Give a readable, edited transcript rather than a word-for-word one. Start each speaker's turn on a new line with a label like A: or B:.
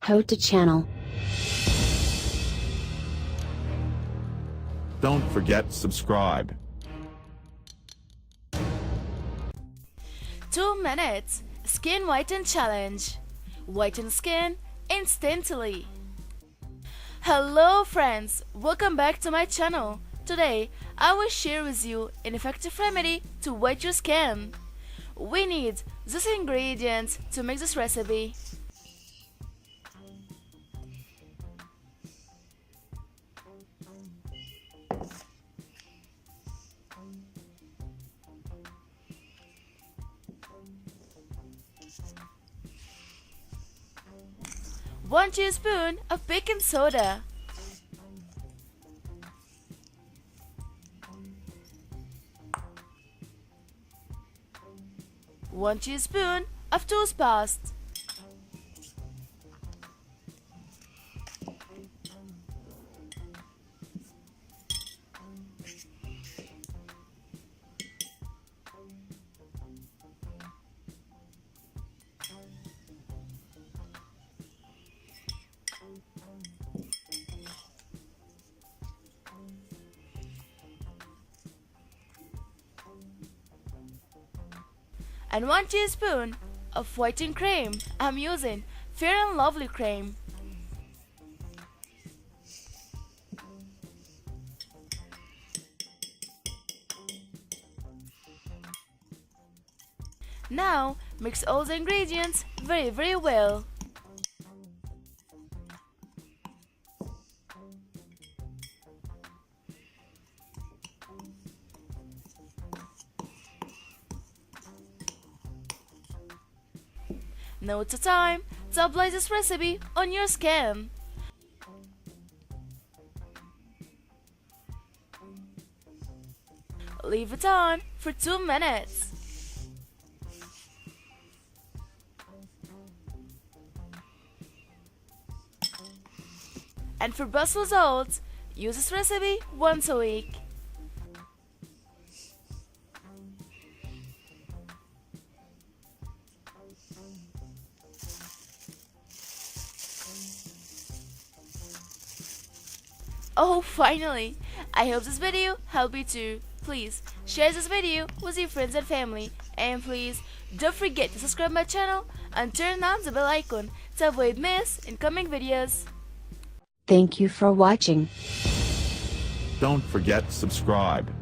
A: How to channel.
B: Don't forget subscribe.
C: 2 minutes skin whiten challenge. Whiten skin instantly. Hello friends, welcome back to my channel. Today I will share with you an effective remedy to whiten your skin. We need these ingredients to make this recipe. One teaspoon of baking soda, 1 teaspoon of toothpaste, 1 teaspoon of whitening cream. I'm using Fair and Lovely cream. Now mix all the ingredients very well. Now it's time to apply this recipe on your skin. Leave it on for 2 minutes. And for best results, use this recipe once a week. Oh, finally! I hope this video helped you too. Please share this video with your friends and family, and please don't forget to subscribe my channel and turn on the bell icon to avoid miss incoming videos.
A: Thank you for watching.
B: Don't forget subscribe.